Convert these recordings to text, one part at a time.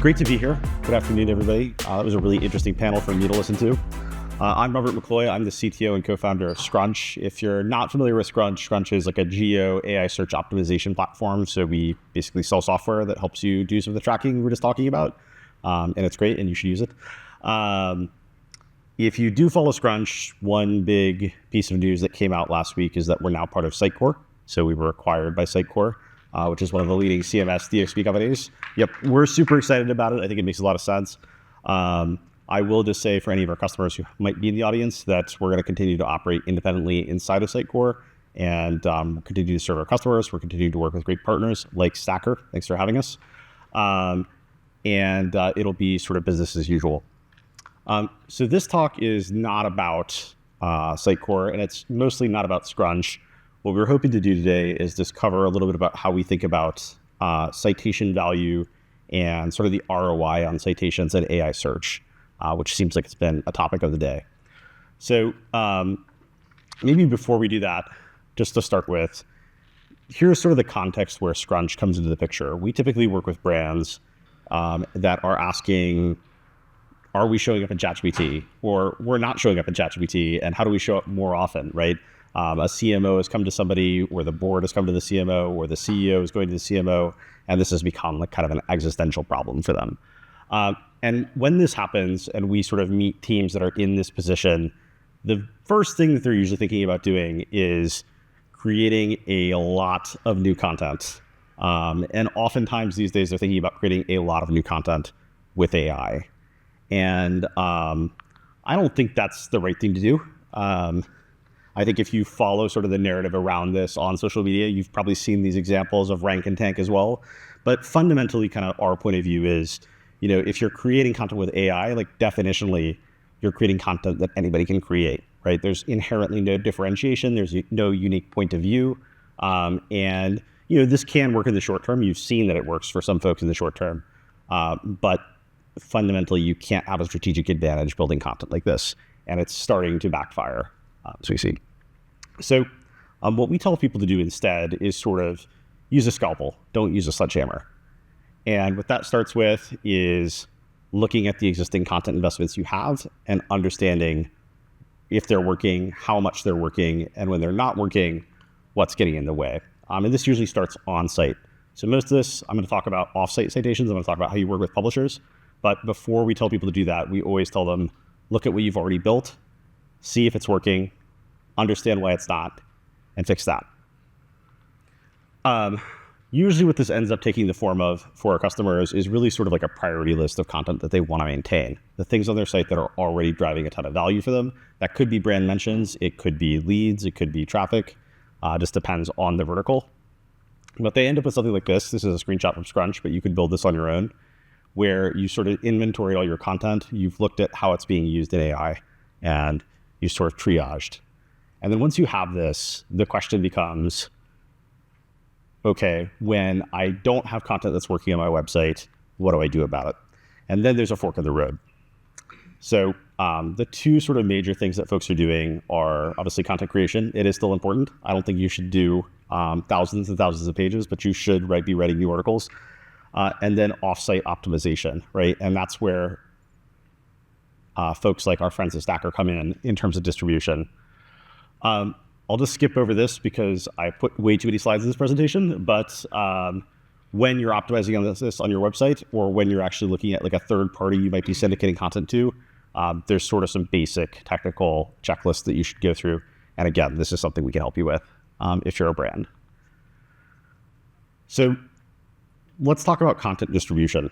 Great to be here. Good afternoon, everybody. That was a really interesting panel for me to listen to. I'm Robert MacCloy. I'm the CTO and co-founder of Scrunch. If you're not familiar with Scrunch, Scrunch is like a geo AI search optimization platform. So we basically sell software that helps you do some of the tracking we were just talking about. And it's great, and you should use it. If you do follow Scrunch, one big piece of news that came out last week is that we're now part of Sitecore. So we were acquired by Sitecore, which is one of the leading CMS DXP companies. Yep, we're super excited about it. I think it makes a lot of sense. I will just say for any of our customers who might be in the audience that we're going to continue to operate independently inside of Sitecore and continue to serve our customers. We're continuing to work with great partners like Stacker. Thanks for having us. And it'll be sort of business as usual. So this talk is not about Sitecore, and it's mostly not about Scrunch. What we're hoping to do today is just cover a little bit about how we think about citation value and sort of the ROI on citations and AI search, which seems like it's been a topic of the day. So maybe before we do that, just to start with, here's sort of the context where Scrunch comes into the picture. We typically work with brands that are asking, are we showing up in ChatGPT, or we're not showing up in ChatGPT, and how do we show up more often, right? A CMO has come to somebody, or the board has come to the CMO, or the CEO is going to the CMO, and this has become like kind of an existential problem for them. And when this happens, and we sort of meet teams that are in this position, the first thing that they're usually thinking about doing is creating a lot of new content. And oftentimes these days, they're thinking about creating a lot of new content with AI. And I don't think that's the right thing to do. I think if you follow sort of the narrative around this on social media, you've probably seen these examples of rank and tank as well. But fundamentally, kind of our point of view is, you know, if you're creating content with AI, like definitionally, you're creating content that anybody can create, right? There's inherently no differentiation. There's no unique point of view. And, you know, this can work in the short term. You've seen that it works for some folks in the short term. But fundamentally, you can't have a strategic advantage building content like this. And it's starting to backfire, so we see. So what we tell people to do instead is sort of use a scalpel. Don't use a sledgehammer. And what that starts with is looking at the existing content investments you have and understanding if they're working, how much they're working, and when they're not working, what's getting in the way. And this usually starts on site. So most of this, I'm going to talk about off-site citations. I'm going to talk about how you work with publishers. But before we tell people to do that, we always tell them, look at what you've already built, see if it's working, understand why it's not, and fix that. Usually what this ends up taking the form of for our customers is really sort of like a priority list of content that they want to maintain. The things on their site that are already driving a ton of value for them. That could be brand mentions, it could be leads, it could be traffic. Just depends on the vertical. But they end up with something like this. This is a screenshot from Scrunch, but you could build this on your own, where you sort of inventoried all your content. You've looked at how it's being used in AI, and you sort of triaged. And then once you have this, the question becomes, okay, when I don't have content that's working on my website, what do I do about it? And then there's a fork in the road. So the two sort of major things that folks are doing are obviously content creation. It is still important. I don't think you should do thousands and thousands of pages, but you should be writing new articles. And then offsite optimization, right? And that's where folks like our friends at Stacker come in terms of distribution. I'll just skip over this because I put way too many slides in this presentation, but when you're optimizing on this on your website, or when you're actually looking at like a third party you might be syndicating content to, there's sort of some basic technical checklists that you should go through. And again, this is something we can help you with if you're a brand. So let's talk about content distribution.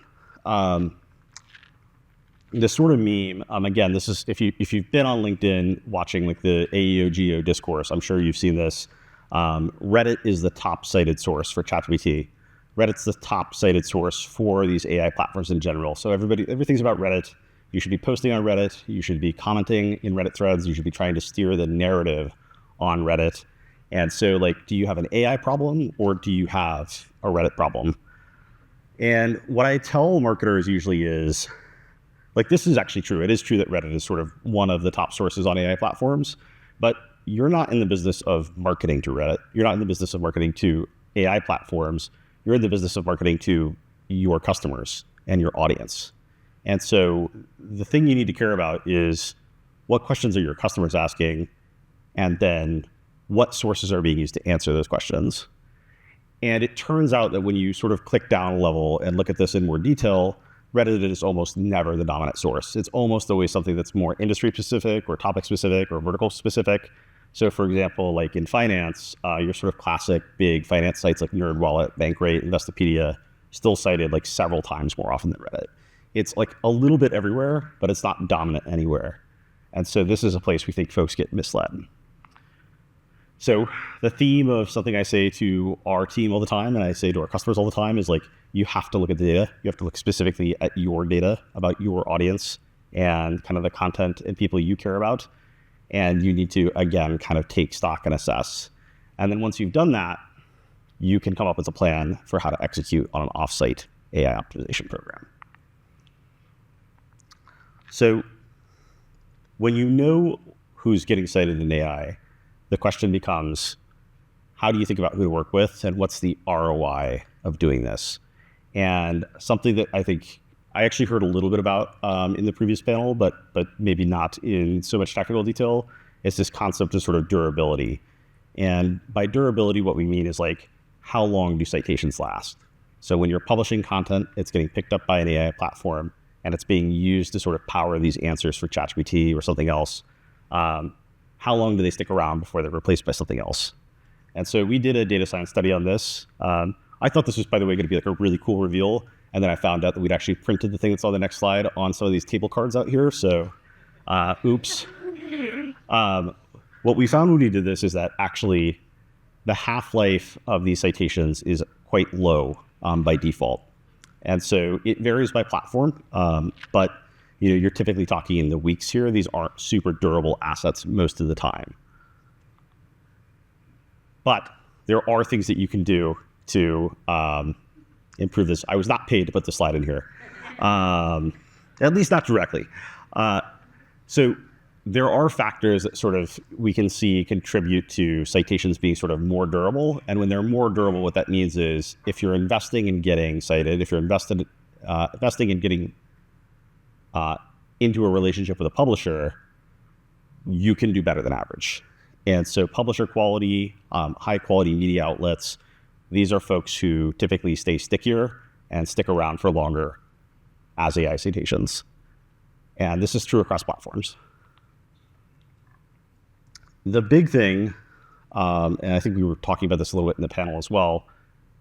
This sort of meme, again, this is if you've been on LinkedIn watching like the AEO-GEO discourse, I'm sure you've seen this. Reddit is the top cited source for ChatGPT. Reddit's the top cited source for these AI platforms in general. So everything's about Reddit. You should be posting on Reddit. You should be commenting in Reddit threads. You should be trying to steer the narrative on Reddit. And so, like, do you have an AI problem, or do you have a Reddit problem? And what I tell marketers usually is, like, this is actually true. It is true that Reddit is sort of one of the top sources on AI platforms, but you're not in the business of marketing to Reddit. You're not in the business of marketing to AI platforms. You're in the business of marketing to your customers. and your audience. And so the thing you need to care about is what questions are your customers asking, and then what sources are being used to answer those questions. And it turns out that when you sort of click down a level and look at this in more detail, Reddit is almost never the dominant source. It's almost always something that's more industry specific or topic specific or vertical specific. So for example, like in finance, your sort of classic big finance sites like NerdWallet, Bankrate, Investopedia, still cited like several times more often than Reddit. It's like a little bit everywhere, but it's not dominant anywhere. And so this is a place we think folks get misled. So the theme of something I say to our team all the time, and I say to our customers all the time, is like, you have to look at the data. You have to look specifically at your data about your audience and kind of the content and people you care about. And you need to, again, kind of take stock and assess. And then once you've done that, you can come up with a plan for how to execute on an offsite AI optimization program. So when you know who's getting cited in AI, the question becomes, how do you think about who to work with and what's the ROI of doing this? And something that I think I actually heard a little bit about in the previous panel, but maybe not in so much technical detail, is this concept of sort of durability. And by durability, what we mean is like, how long do citations last? So when you're publishing content, it's getting picked up by an AI platform and it's being used to sort of power these answers for ChatGPT or something else. How long do they stick around before they're replaced by something else? And so we did a data science study on this. I thought this was, by the way, going to be like a really cool reveal. And then I found out that we'd actually printed the thing that's on the next slide on some of these table cards out here. So, oops. What we found when we did this is that actually the half-life of these citations is quite low by default. And so it varies by platform, but you're typically talking in the weeks here. These aren't super durable assets most of the time. But there are things that you can do to improve this. I was not paid to put the slide in here, at least not directly. So there are factors that sort of we can see contribute to citations being sort of more durable. And when they're more durable, what that means is if you're investing in getting cited, if you're investing in getting into a relationship with a publisher, you can do better than average. And so publisher quality, high quality media outlets, these are folks who typically stay stickier and stick around for longer as AI citations. And this is true across platforms. The big thing, and I think we were talking about this a little bit in the panel as well,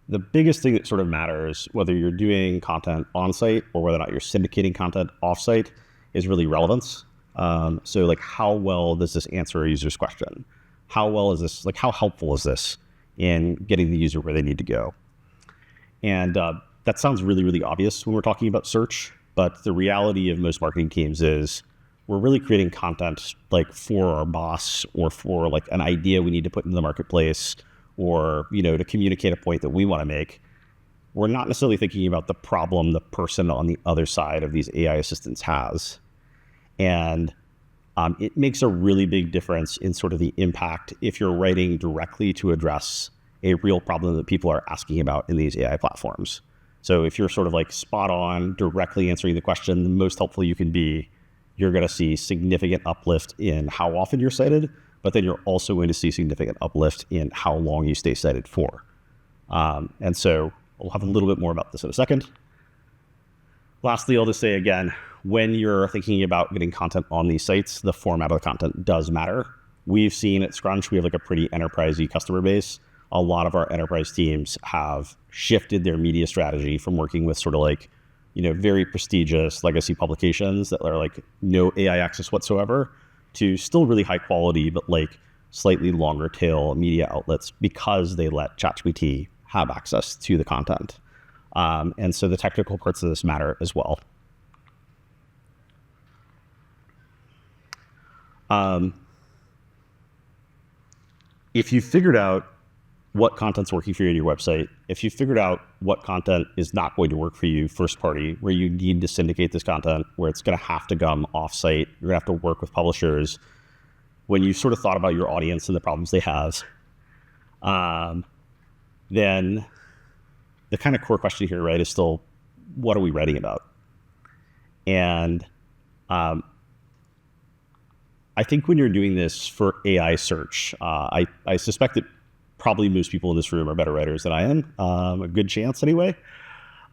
the biggest thing that sort of matters, whether you're doing content on-site or whether or not you're syndicating content off-site, is really relevance. So like, how well does this answer a user's question? How well is this, like how helpful is this in getting the user where they need to go? And that sounds really, really obvious when we're talking about search, but the reality of most marketing teams is we're really creating content like for our boss or for like an idea we need to put into the marketplace or, to communicate a point that we want to make. We're not necessarily thinking about the problem the person on the other side of these AI assistants has. And it makes a really big difference in sort of the impact if you're writing directly to address a real problem that people are asking about in these AI platforms. So if you're sort of like spot on, directly answering the question, the most helpful you can be, you're going to see significant uplift in how often you're cited, but then you're also going to see significant uplift in how long you stay cited for. And so we'll have a little bit more about this in a second. Lastly, I'll just say again, when you're thinking about getting content on these sites, the format of the content does matter. We've seen at Scrunch, we have like a pretty enterprisey customer base. A lot of our enterprise teams have shifted their media strategy from working with sort of like, very prestigious legacy publications that are like no AI access whatsoever to still really high quality, but like slightly longer tail media outlets because they let ChatGPT have access to the content. And so the technical parts of this matter as well. If you figured out what content's working for you on your website, if you figured out what content is not going to work for you first party, where you need to syndicate this content, where it's going to have to come off-site, you're going to have to work with publishers, when you sort of thought about your audience and the problems they have, then the kind of core question here, right, is still what are we writing about? And I think when you're doing this for AI search, I suspect that probably most people in this room are better writers than I am, a good chance anyway.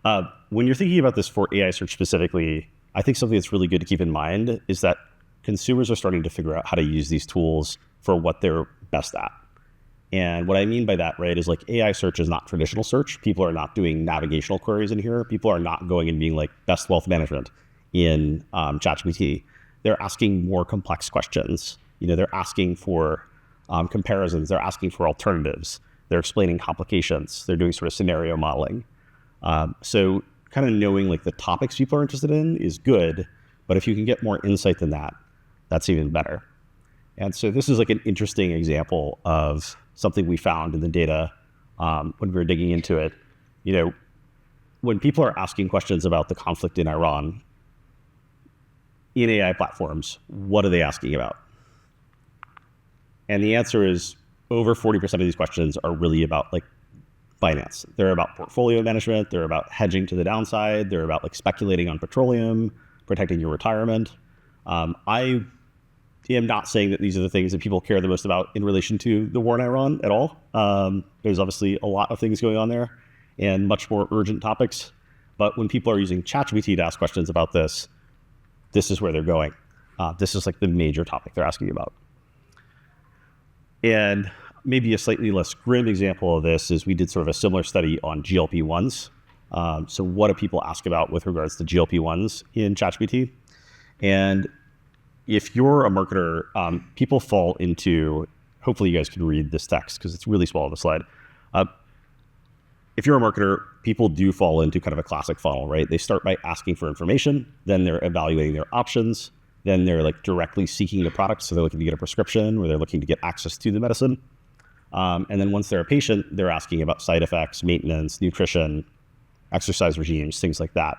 When you're thinking about this for AI search specifically, I think something that's really good to keep in mind is that consumers are starting to figure out how to use these tools for what they're best at. And what I mean by that, right, is like AI search is not traditional search. People are not doing navigational queries in here. People are not going and being like best wealth management in ChatGPT. They're asking more complex questions. They're asking for comparisons. They're asking for alternatives. They're explaining complications. They're doing sort of scenario modeling. So kind of knowing like the topics people are interested in is good, but if you can get more insight than that, that's even better. And so this is like an interesting example of something we found in the data when we were digging into it. When people are asking questions about the conflict in Iran, in AI platforms, what are they asking about? And the answer is over 40% of these questions are really about like finance. They're about portfolio management. They're about hedging to the downside. They're about like speculating on petroleum, protecting your retirement. I am not saying that these are the things that people care the most about in relation to the war in Iran at all. There's obviously a lot of things going on there and much more urgent topics. But when people are using ChatGPT to ask questions about this is where they're going. This is like the major topic they're asking about. And maybe a slightly less grim example of this is we did sort of a similar study on GLP-1s. So what do people ask about with regards to GLP-1s in ChatGPT? And if you're a marketer, people fall into, hopefully you guys can read this text because it's really small on the slide. If you're a marketer, people do fall into kind of a classic funnel, right? They start by asking for information, then they're evaluating their options, then they're like directly seeking the product. So they're looking to get a prescription or they're looking to get access to the medicine. And then once they're a patient, they're asking about side effects, maintenance, nutrition, exercise regimes, things like that.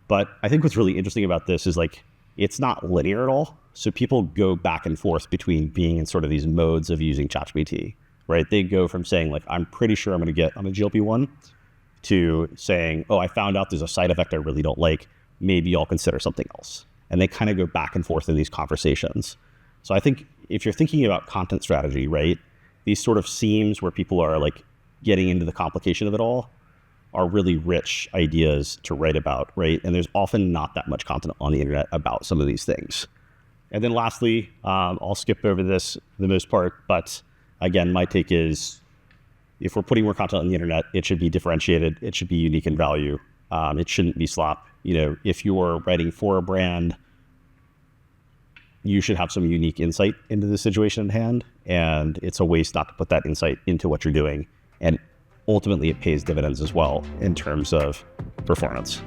But I think what's really interesting about this is like, it's not linear at all. So people go back and forth between being in sort of these modes of using ChatGPT, right? They go from saying like, I'm pretty sure I'm going to get on a GLP-1 to saying, oh, I found out there's a side effect I really don't like. Maybe I'll consider something else. And they kind of go back and forth in these conversations. So I think if you're thinking about content strategy, right, these sort of seams where people are like getting into the complication of it all are really rich ideas to write about, right? And there's often not that much content on the internet about some of these things. And then lastly, I'll skip over this for the most part, but again, my take is if we're putting more content on the internet, it should be differentiated. It should be unique in value. It shouldn't be slop. If you're writing for a brand, you should have some unique insight into the situation at hand. And it's a waste not to put that insight into what you're doing. And ultimately, it pays dividends as well in terms of performance.